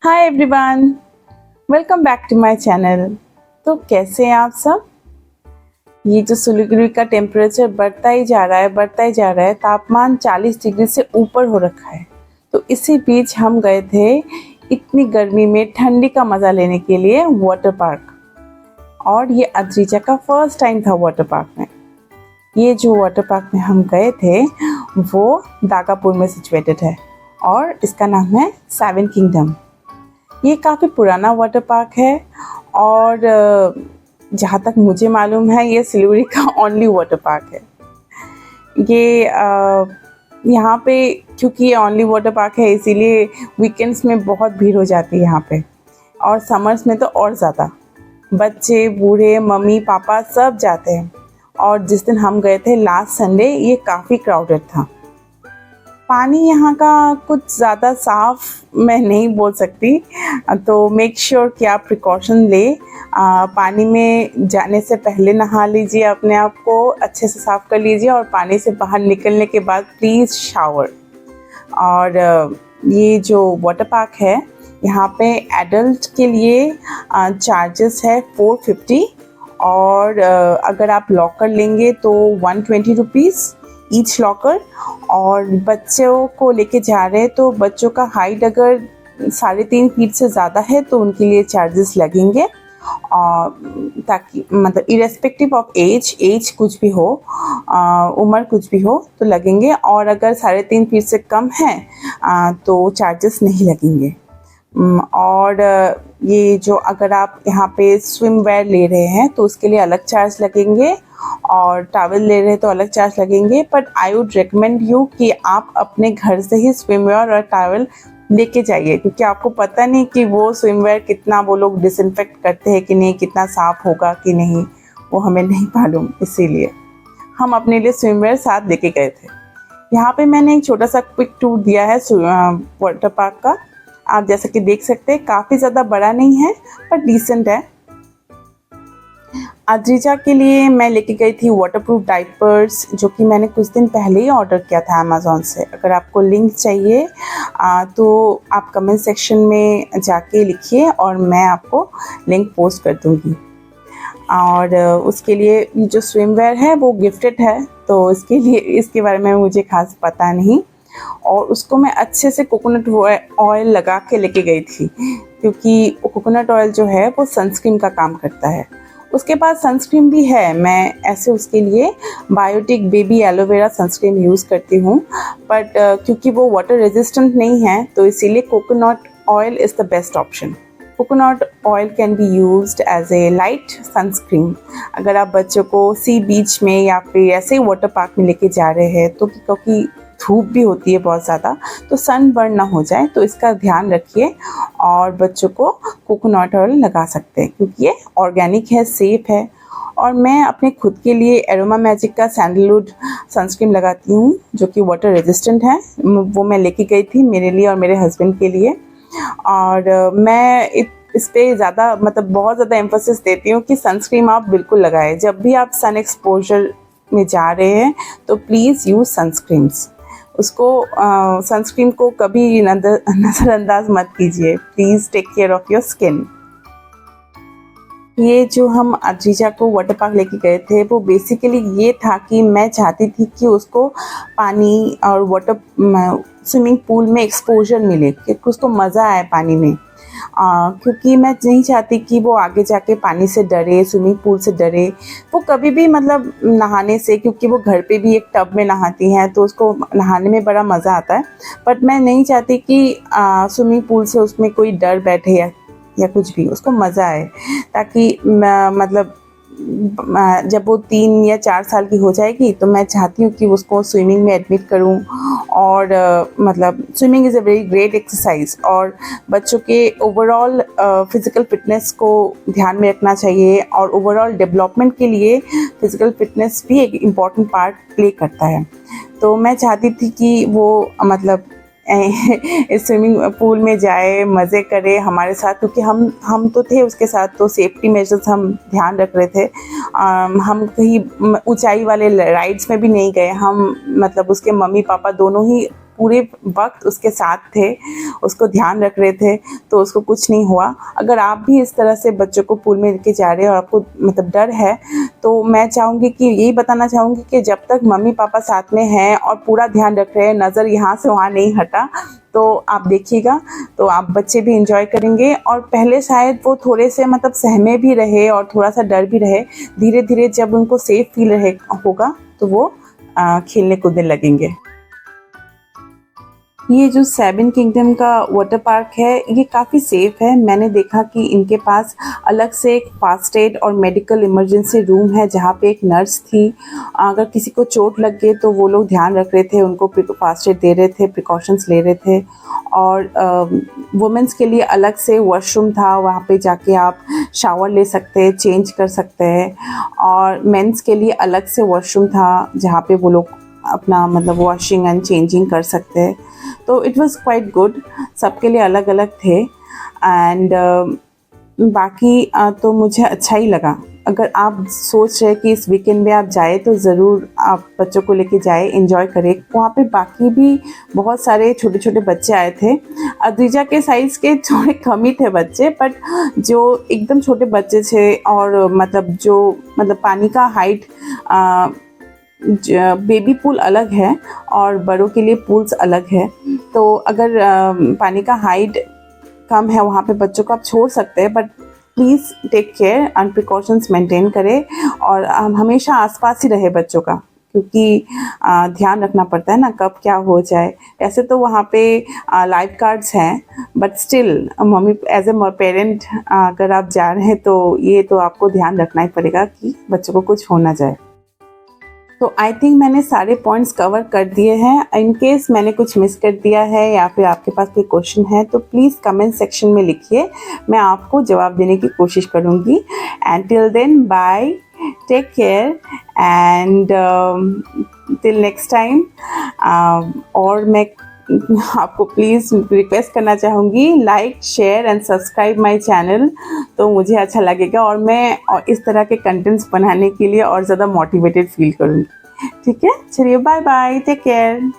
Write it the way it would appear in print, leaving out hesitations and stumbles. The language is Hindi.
Hi everyone, welcome back to my channel. तो कैसे हैं आप सब। ये जो सिलीगुड़ी का टेम्परेचर बढ़ता ही जा रहा है। तापमान 40 डिग्री से ऊपर हो रखा है। तो इसी बीच हम गए थे इतनी गर्मी में ठंडी का मज़ा लेने के लिए वाटर पार्क। और ये अद्रिजा का फर्स्ट टाइम था वाटर पार्क में। ये जो वाटर पार्क में हम गए थे वो दागापुर में सिचुएटेड है और इसका नाम है सेवन किंगडम। ये काफ़ी पुराना वाटर पार्क है और जहाँ तक मुझे मालूम है ये सिलीगुड़ी का ओनली वाटर पार्क है। ये यहाँ पे क्योंकि ये ओनली वाटर पार्क है इसीलिए वीकेंड्स में बहुत भीड़ हो जाती है यहाँ पे, और समर्स में तो और ज़्यादा। बच्चे बूढ़े मम्मी पापा सब जाते हैं। और जिस दिन हम गए थे लास्ट संडे ये काफ़ी क्राउडेड था। पानी यहाँ का कुछ ज़्यादा साफ़ मैं नहीं बोल सकती, तो मेक श्योर कि आप प्रिकॉशन ले। पानी में जाने से पहले नहा लीजिए, अपने आप को अच्छे से साफ़ कर लीजिए और पानी से बाहर निकलने के बाद प्लीज़ शावर। और ये जो वाटर पार्क है यहाँ पे एडल्ट के लिए चार्जेस है 450 और अगर आप लॉकर लेंगे तो 120 रुपीज़ ईच लॉकर। और बच्चों को लेके जा रहे हैं तो बच्चों का हाइट अगर 3.5 फीट से ज़्यादा है तो उनके लिए चार्जेस लगेंगे। ताकि मतलब इरेस्पेक्टिव ऑफ एज कुछ भी हो, उम्र कुछ भी हो तो लगेंगे। और अगर 3.5 फीट से कम है तो चार्जेस नहीं लगेंगे। और ये जो अगर आप यहाँ पे स्विम वेयर ले रहे हैं तो उसके लिए अलग चार्ज लगेंगे और टॉवल ले रहे हैं तो अलग चार्ज लगेंगे। But I would recommend you कि आप अपने घर से ही स्विम वेयर और टॉवल लेके जाइए, क्योंकि आपको पता नहीं कि वो स्विम वेयर कितना वो लोग डिसइंफेक्ट करते हैं कि नहीं, कितना साफ़ होगा कि नहीं, वो हमें नहीं मालूम। इसीलिए हम अपने लिए स्विम वेयर साथ लेके गए थे। यहाँ पे मैंने एक छोटा सा क्विक टूर दिया है वाटर पार्क का। आप जैसा कि देख सकते हैं काफ़ी ज़्यादा बड़ा नहीं है पर डिसेंट है। अद्रिजा के लिए मैं लेके गई थी वाटरप्रूफ डाइपर्स, जो कि मैंने कुछ दिन पहले ही ऑर्डर किया था अमेज़ॉन से। अगर आपको लिंक चाहिए तो आप कमेंट सेक्शन में जाके लिखिए और मैं आपको लिंक पोस्ट कर दूँगी। और उसके लिए जो स्विमवेयर है वो गिफ्टेड है, तो इसके बारे में मुझे खास पता नहीं। और उसको मैं अच्छे से कोकोनट ऑयल लगा के लेके गई थी, क्योंकि कोकोनट ऑयल जो है वो सनस्क्रीन का काम करता है। उसके पास सनस्क्रीन भी है, मैं ऐसे उसके लिए Biotique baby aloe vera sunscreen use करती हूँ। बट क्योंकि वो वाटर रेजिस्टेंट नहीं है तो इसीलिए coconut oil is the best option. Coconut oil can be used as a light sunscreen. अगर आप बच्चों को सी बीच में या फिर ऐसे ही वाटर पार्क में लेके जा रहे हैं तो क्योंकि धूप भी होती है बहुत ज़्यादा, तो सन बर्न ना हो जाए, तो इसका ध्यान रखिए। और बच्चों को कोकोनट ऑयल लगा सकते हैं क्योंकि ये ऑर्गेनिक है, सेफ़ है। और मैं अपने खुद के लिए एरोमा मैजिक का सैंडलवुड सनस्क्रीन लगाती हूँ जो कि वाटर रेजिस्टेंट है। वो मैं लेके गई थी मेरे लिए और मेरे हस्बैंड के लिए। और मैं इस पर ज़्यादा बहुत ज़्यादा एम्फोसिस देती हूँ कि सनस्क्रीन आप बिल्कुल लगाएं। जब भी आप सन एक्सपोजर में जा रहे हैं तो प्लीज़ यूज़ सनस्क्रीन्स। उसको सनस्क्रीन को कभी नज़रअंदाज मत कीजिए। Please take care of your skin. ये जो हम अद्रिजा को वाटर पार्क लेके गए थे वो बेसिकली ये था कि मैं चाहती थी कि उसको पानी और स्विमिंग पूल में एक्सपोजर मिले, कि उसको मज़ा आए पानी में। क्योंकि मैं नहीं चाहती कि वो आगे जाके पानी से डरे, स्विमिंग पूल से डरे। वो कभी भी नहाने से, क्योंकि वो घर पे भी एक टब में नहाती हैं तो उसको नहाने में बड़ा मज़ा आता है। बट मैं नहीं चाहती कि स्विमिंग पूल से उसमें कोई डर बैठे या कुछ भी, उसको मज़ा आए। ताकि जब वो 3 या 4 साल की हो जाएगी तो मैं चाहती हूँ कि उसको स्विमिंग में एडमिट करूँ। और swimming is a very great exercise और बच्चों के ओवरऑल फिज़िकल फिटनेस को ध्यान में रखना चाहिए। और ओवरऑल डेवलपमेंट के लिए फ़िज़िकल फिटनेस भी एक इम्पॉर्टेंट पार्ट प्ले करता है। तो मैं चाहती थी कि वो इस स्विमिंग पूल में जाए, मज़े करे हमारे साथ, क्योंकि हम तो थे उसके साथ, तो सेफ्टी मेजर्स हम ध्यान रख रहे थे। हम कहीं ऊंचाई वाले राइड्स में भी नहीं गए। हम उसके मम्मी पापा दोनों ही पूरे वक्त उसके साथ थे, उसको ध्यान रख रहे थे, तो उसको कुछ नहीं हुआ। अगर आप भी इस तरह से बच्चों को पूल में लेके जा रहे हैं और आपको मतलब डर है, तो मैं चाहूँगी कि यही बताना चाहूँगी कि जब तक मम्मी पापा साथ में हैं और पूरा ध्यान रख रहे हैं, नज़र यहाँ से वहाँ नहीं हटा, तो आप देखिएगा, तो आप बच्चे भी इंजॉय करेंगे। और पहले शायद वो थोड़े से मतलब सहमे भी रहे और थोड़ा सा डर भी रहे, धीरे धीरे जब उनको सेफ फील रहे होगा तो वो खेलने कूदने लगेंगे। ये जो सेवन किंगडम का वाटर पार्क है ये काफ़ी सेफ़ है। मैंने देखा कि इनके पास अलग से एक फास्ट एड और मेडिकल इमरजेंसी रूम है जहाँ पे एक नर्स थी। अगर किसी को चोट लग गई तो वो लोग ध्यान रख रहे थे, उनको फास्ट एड दे रहे थे, प्रिकॉशंस ले रहे थे। और वुमेंस के लिए अलग से वॉशरूम था, वहाँ पे जाके आप शावर ले सकते हैं, चेंज कर सकते हैं। और मेंस के लिए अलग से वॉशरूम था जहाँ पे वो लोग अपना मतलब वॉशिंग एंड चेंजिंग कर सकते हैं। तो इट वाज क्वाइट गुड, सबके लिए अलग अलग थे। एंड बाकी तो मुझे अच्छा ही लगा। अगर आप सोच रहे कि इस वीकेंड में आप जाए तो ज़रूर आप बच्चों को लेके जाए, एंजॉय करें। वहाँ पे बाकी भी बहुत सारे छोटे छोटे बच्चे आए थे। अद्विजा के साइज़ के थोड़े कम ही थे बच्चे, बट जो एकदम छोटे बच्चे थे और मतलब जो मतलब पानी का हाइट, बेबी पूल अलग है और बड़ों के लिए पूल्स अलग है। तो अगर पानी का हाइट कम है वहाँ पे बच्चों को आप छोड़ सकते हैं, but please take care and precautions maintain करें। और हमेशा आसपास ही रहे बच्चों का, क्योंकि ध्यान रखना पड़ता है ना कब क्या हो जाए। ऐसे तो वहाँ पे लाइफ गार्ड्स हैं, but still mummy as a parent अगर आप जा रहे हैं तो ये तो आपको ध्यान रखना ही पड़ेगा कि बच्चों को कुछ हो ना जाए। तो आई थिंक मैंने सारे पॉइंट्स कवर कर दिए हैं। इन केस मैंने कुछ मिस कर दिया है या फिर आपके पास कोई क्वेश्चन है तो प्लीज़ कमेंट सेक्शन में लिखिए, मैं आपको जवाब देने की कोशिश करूँगी। And till then bye, take care and till next time. और मैं आपको प्लीज़ रिक्वेस्ट करना चाहूँगी, like share and subscribe my channel, तो मुझे अच्छा लगेगा और मैं इस तरह के कंटेंट्स बनाने के लिए और ज़्यादा मोटिवेटेड फील करूँगी। ठीक है, चलिए बाय बाय, टेक केयर।